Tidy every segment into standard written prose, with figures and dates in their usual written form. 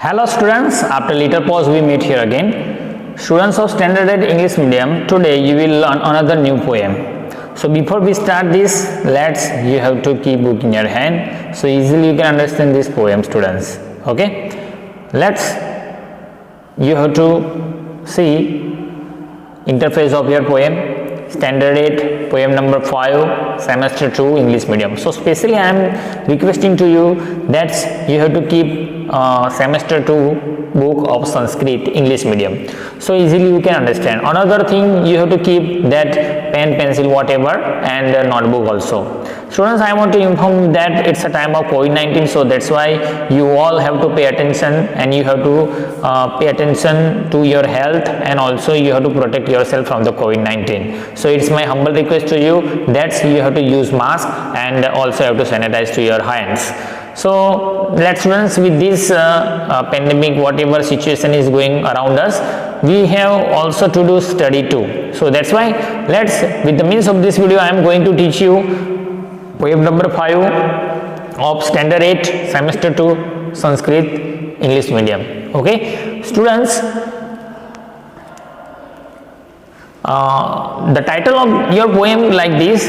Hello students, after little pause we meet here again. Students of Standard 8 English Medium, today you will learn another new poem. So before we start this, you have to keep book in your hand so easily you can understand this poem, students. Okay, you have to see interface of your poem, Standard 8 poem number 5, semester 2 English Medium. So specially I am requesting to you that you have to keep semester 2 book of Sanskrit English Medium, so easily you can understand. Another thing, you have to keep that pen, pencil, whatever, and a notebook also. Students, I want to inform that it's a time of COVID-19, so that's why you all have to pay attention, and you have to pay attention to your health, and also you have to protect yourself from the COVID-19. So it's my humble request to you that you have to use mask and also have to sanitize to your hands. So let's, students, with this pandemic, whatever situation is going around us, we have also to do study too. So that's why with the means of this video I am going to teach you poem number 5 of Standard 8 semester 2 Sanskrit English Medium. Okay, students, the title of your poem like this,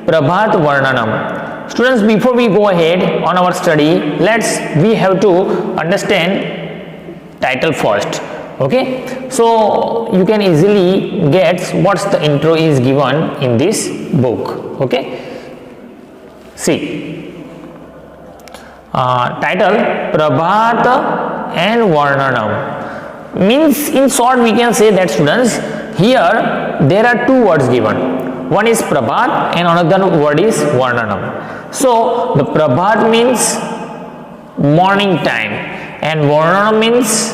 Prabhat Varnanam. Students, before we go ahead on our study, we have to understand title first. Okay, so you can easily get what's the intro is given in this book. Okay, see, title Prabhat and Varnanam means, in short we can say that, students, here there are two words given. One is Prabhat and another word is Varnanam. So the Prabhat means morning time and Varnanam means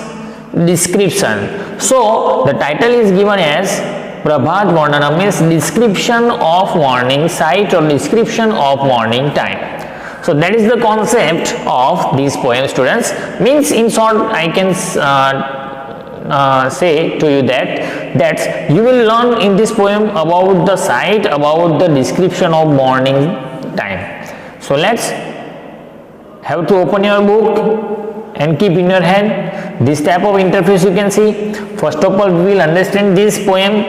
description. So the title is given as Prabhat Varnanam, means description of morning sight or description of morning time. So that is the concept of this poem, students. Means, in short, I can say to you that you will learn in this poem about the sight, about the description of morning time. So have to open your book and keep in your hand. This type of interface you can see. First of all, we will understand this poem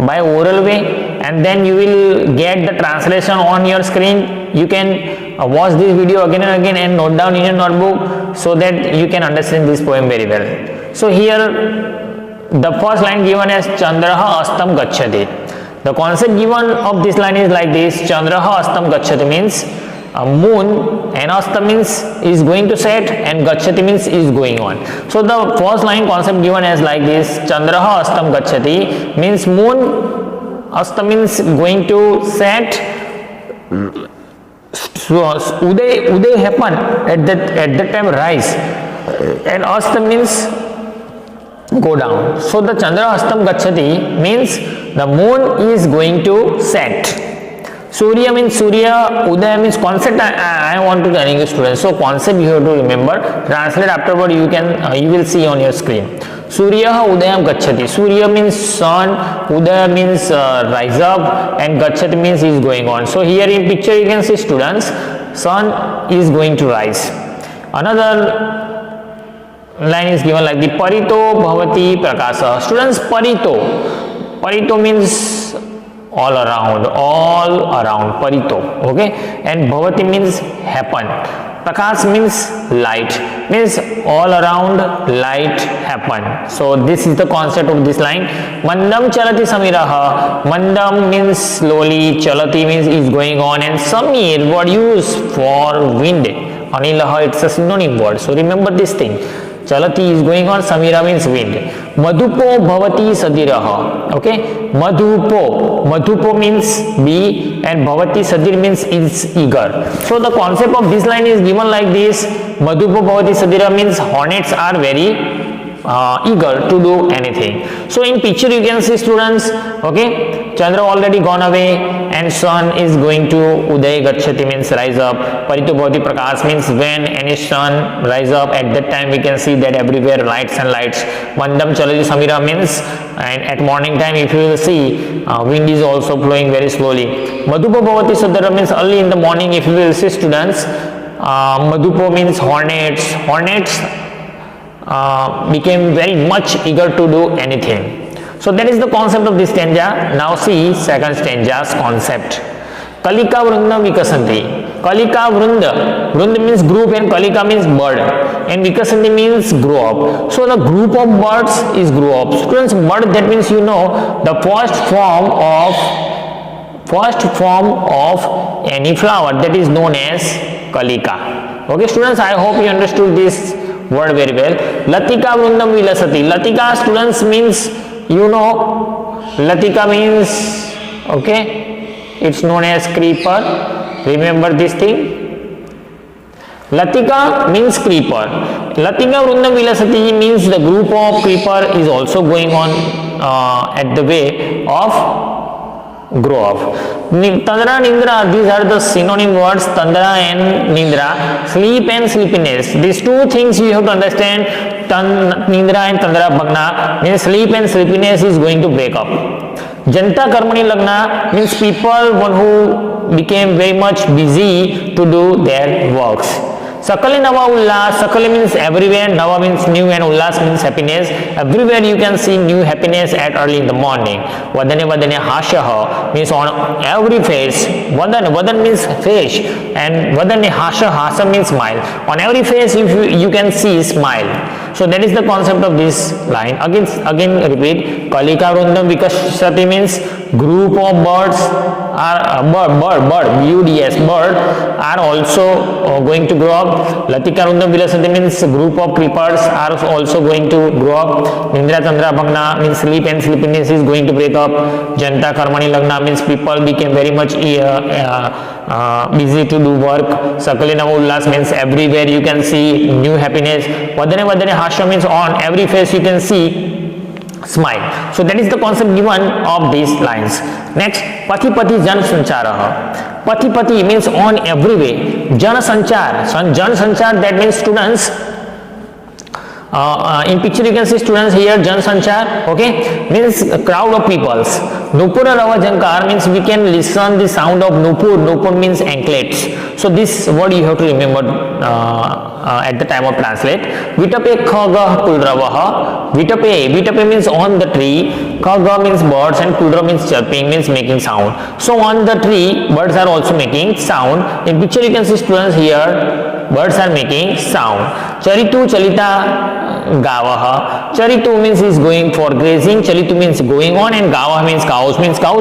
by oral way, and then you will get the translation on your screen. You can watch this video again and again and note down in your notebook so that you can understand this poem very well. So here the first line given as Chandraha Astam Gacchati. The concept given of this line is like this: Chandraha Astam Gacchati means moon, and Astam means is going to set, and Gacchati means is going on. So the first line concept given as like this: Chandraha Astam Gacchati means moon, Astam means going to set. So Uday happen at that time rise, and Astam means go down. So the Chandra Astam Gacchati means the moon is going to set. Surya means Surya, Udaya means concept. I want to tell you, students. So concept you have to remember. Translate afterward. You will see on your screen. Surya Udayam Gacchati. Surya means sun, Udaya means rise up, and Gacchati means is going on. So here in picture you can see, students, sun is going to rise. Another line is given like the Parito Bhavati Prakasa. Students, Parito means all around, Parito. Okay, and Bhavati means happen. Prakash means light, means all around light happen. So this is the concept of this line. Mandam Chalati Samiraha. Mandam means slowly, Chalati means is going on, and Samir word used for wind. Anilaha, it's a synonym word. So remember this thing. Chalati is going on, Samira means wind. Madhupo Bhavati Sadiraha. Okay, Madhupo means bee, and Bhavati Sadir means is eager. So the concept of this line is given like this: Madhupo Bhavati Sadira means hornets are very eager to do anything. So in picture you can see, students, okay, Chandra already gone away, and sun is going to Uday Gacchati means rise up. Parito Bhavati Prakash means when any sun rise up, at that time we can see that everywhere lights and lights. Mandam Chalati Samira means, and at morning time if you will see, wind is also blowing very slowly. Madhupo Bhavati Sadara means early in the morning if you will see, students, Madhupo means hornets became very much eager to do anything. So that is the concept of this stanza. Now see second stanza's concept. Kalika vrunda vikasanti. Kalika vrunda. Vrunda means group and kalika means bird. And vikasanti means grow up. So the group of birds is grow up. Students, bird, that means you know the first form of any flower, that is known as kalika. Okay students, I hope you understood this word very well. Latika vrundam vilasati. Latika, students, means you know latika means, okay, it's known as creeper. Remember this thing. Latika means creeper. Latika vrundam vilasati means the group of creeper is also going on at the way of grow up. Tandra, Nindra, these are the synonym words, Tandra and Nindra. Sleep and sleepiness. These two things you have to understand. Nindra and Tandra Bhagna means sleep and sleepiness is going to break up. Janta Karmani Lagna means people, one who became very much busy to do their works. Sakale Nava Ullas. Sakale means everywhere, Nava means new, and Ullas means happiness. Everywhere you can see new happiness at early in the morning. Vadane Vadane Hashaha means on every face. Vadan means face, and Vadane Hasa means smile. On every face you can see smile. So that is the concept of this line. Again repeat. Kalika vrundam vikasati means group of birds are bird are also going to grow up. Latika vrundam vilasati means group of creepers are also going to grow up. Nindra Chandra Bhagna means sleep and sleepiness is going to break up. Janta Karmani Lagna means people became very much busy to do work. Sakale Nava Ullas means everywhere you can see new happiness. Vadane Hasha means on every face you can see smile. So that is the concept given of these lines. Next, Pati Pati Jan Sancharaha. Pati Pati means on every way. Jan Sanchar. Jan Sanchar, that means students. In picture you can see students here, Jan Sanchar, okay, means a crowd of peoples. Nupura Rava Jankar means we can listen the sound of Nupur. Nupur means anklets. So this word you have to remember at the time of translate. Vitape Khaga Kulravaha. Vitape means on the tree. Khaga means birds, and Kuldra means chirping, means making sound. So on the tree, birds are also making sound. In picture you can see students here, birds are making sound. Charitu Chalita Gavaha. Charitu means is going for grazing. Chalitu means going on, and Gavaha means cows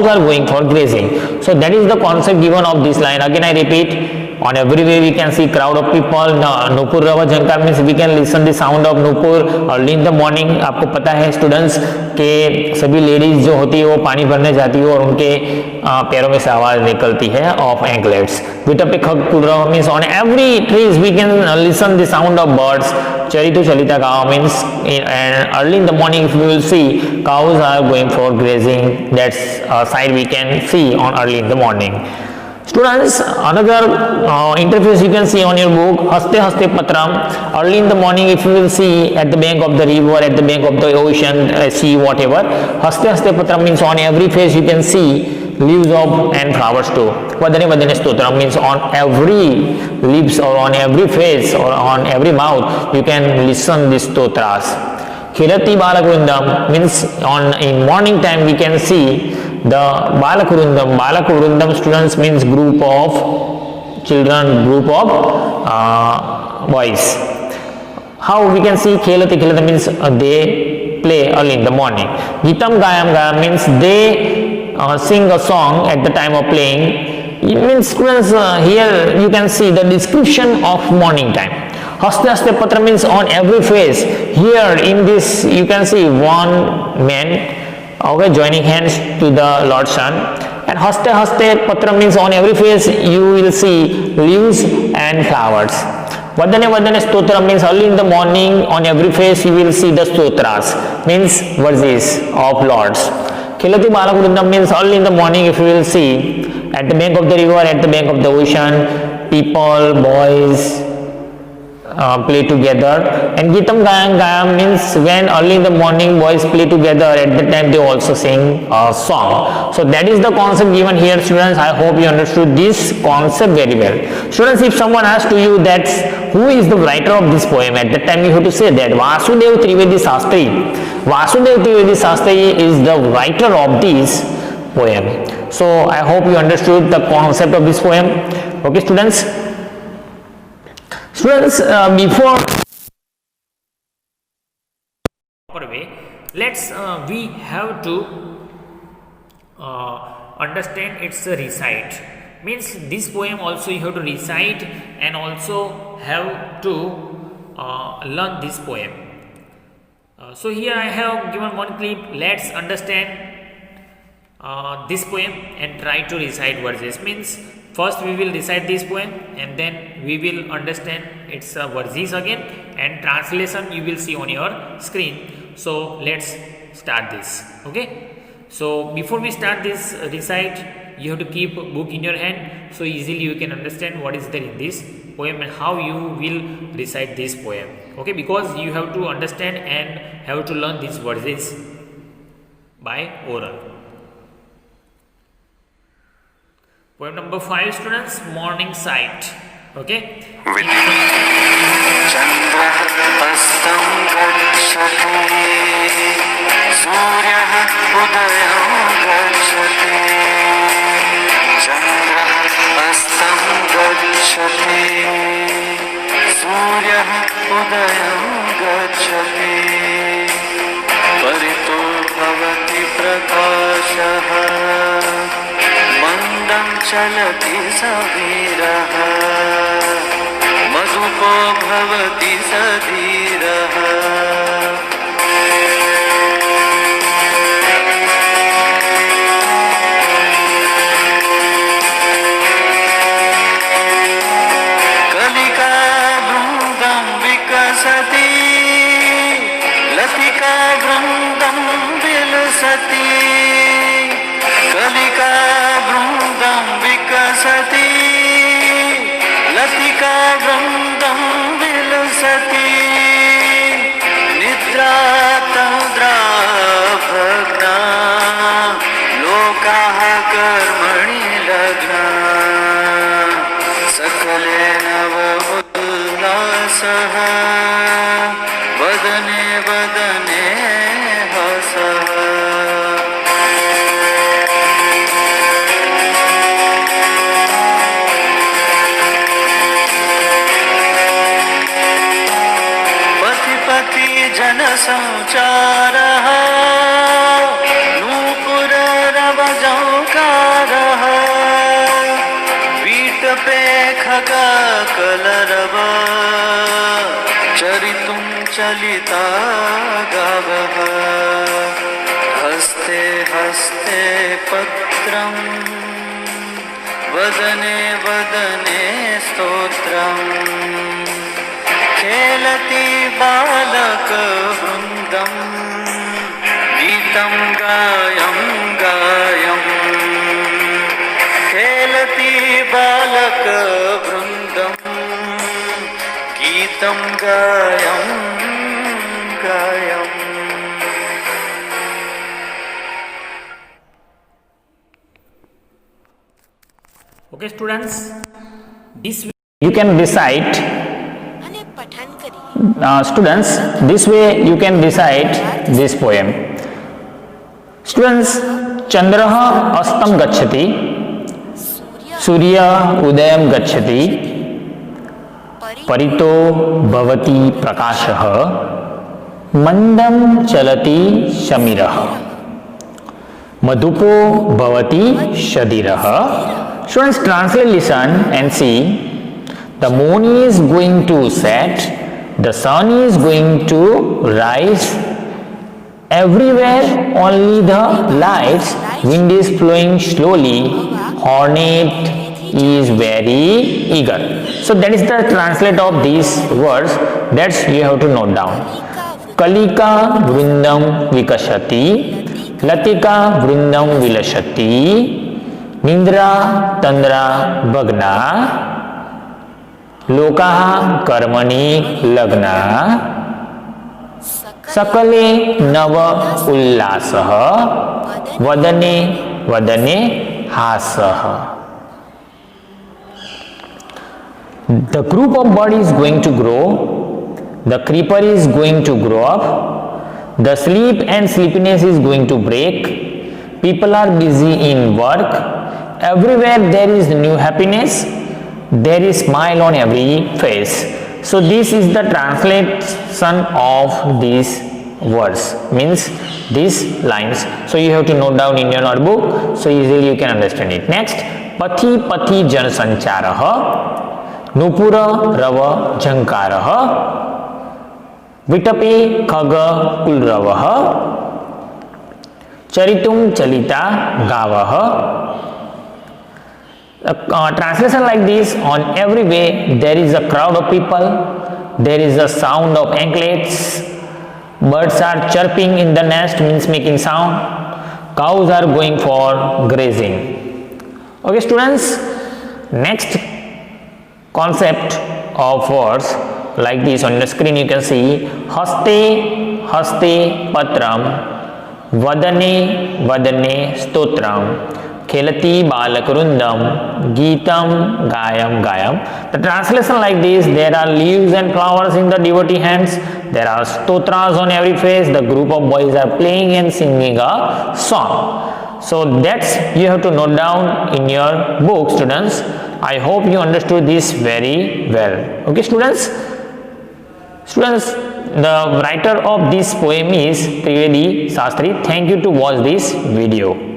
are going for grazing. So that is the concept given of this line. Again I repeat. On every way we can see crowd of people. Nupur Rava Jankar means we can listen the sound of Nupur early in the morning. आपको पता है students के सभी ladies जो होती है वो पानी भरने जाती है और उनके पैरों में से आवाज निकलती है of anklets. Vitape Kulrava means on every trees we can listen the sound of birds. Charitu Chalita Gawa means and early in the morning if we will see cows are going for grazing. That's a side we can see on early in the morning. Students, another interface you can see on your book, Haste Haste Patram. Early in the morning if you will see at the bank of the river, at the bank of the ocean, sea, whatever. Haste Haste Patram means on every face you can see leaves of and flowers too. Vadane Vadane Stotram means on every lips or on every face or on every mouth you can listen these stotras. Khilati Balakurundam means in morning time we can see the Balakurundam. Balakurundam students means group of children, group of boys. How we can see Khelati means they play early in the morning. Gitam Gayam Gayam means they sing a song at the time of playing. It means students here you can see the description of morning time. Haste Haste Patra means on every face. Here in this you can see one man joining hands to the Lord's Son. And Haste Haste Patra means on every face you will see leaves and flowers. Vadane Vadane Stotra means early in the morning on every face you will see the stotras, means verses of Lords. Khilati Balakurundam means early in the morning if you will see at the bank of the river, at the bank of the ocean, people, boys, play together, and Geetam Gayam Gayam means when early in the morning boys play together, at that time they also sing a song. So that is the concept given here, students. I hope you understood this concept very well. Students, if someone asks to you that who is the writer of this poem, at that time you have to say that Vasudev Trivedi Sastri. Vasudev Trivedi Sastri is the writer of this poem. So I hope you understood the concept of this poem. Okay, students. Before proper way, we have to understand its recite. Means this poem also you have to recite and also have to learn this poem. So here I have given one clip. Let's understand this poem and try to recite verses. Means first we will recite this poem and then we will understand its verses again, and translation you will see on your screen. So let's start this. Okay. So before we start this recite, you have to keep a book in your hand, so easily you can understand what is there in this poem and how you will recite this poem. Okay, because you have to understand and have to learn these verses by oral. Poem number 5, students, Morning Sight. Okay. चलति सवीरः मधुपो भवति सधीरः कलिका वृन्दं विकसति लतिका वृन्दं विलसति कलिका वृन्दं विकसति लतिका वृन्दं विलसति निद्रा तन्द्रा भग्ना लोकाः कर्मणि लग्ना सकले नव उल्लासः वदने वदने हसः जनसंचारः नूपुररवजौकारः वीटपे खगकलरव चरितुं चलिता गावः हस्ते हस्ते पत्रं वदने वदने स्तोत्रम् खेलति बालक वृन्दं गीतं गायं गायं खेलति बालक वृन्दं गीतं गायं गायम् Okay, students, this you can recite. Students, this way you can recite this poem. Students, Chandrah astam gacchati, Surya udayam gacchati, Parito bhavati prakashah, Mandam chalati shamirah, Madhupo bhavati shadirah. Students, translate, listen and see. The moon is going to set, the sun is going to rise. Everywhere only the lights, wind is flowing slowly, hornet is very eager. So that is the translate of these words that you have to note down. Kalika vrindam vikashati, latika vrindam vilashati, nindra tandra bhagna, लोकाः कर्मणि लग्ना सकले नव उल्लासः वदने वदने हासः. The group of bird is going to grow. The creeper is going to grow up. The sleep and sleepiness is going to break. People are busy in work. Everywhere there is new happiness. There is smile on every face. So this is the translation of these words, means these lines. So you have to note down in your notebook so easily you can understand it. Next, पथि पथि जन संचारः नूपुर रव झंकारः विटपे खग कुलरवः चरितुं चलिता गावः. Translation like this: on every way there is a crowd of people, there is a sound of anklets, birds are chirping in the nest, means making sound, cows are going for grazing. Okay students, next concept of words like this on the screen you can see: haste haste patram, vadane vadane stotram, खेलती बालकवृंदम GITAM Gayam Gayam. The translation like this: there are leaves and flowers in the devotee hands, there are stotras on every face, the group of boys are playing and singing a song. So that's you have to note down in your book students. I hope you understood this very well. Okay students, the writer of this poem is Trivedi Shastri. Thank you to watch this video.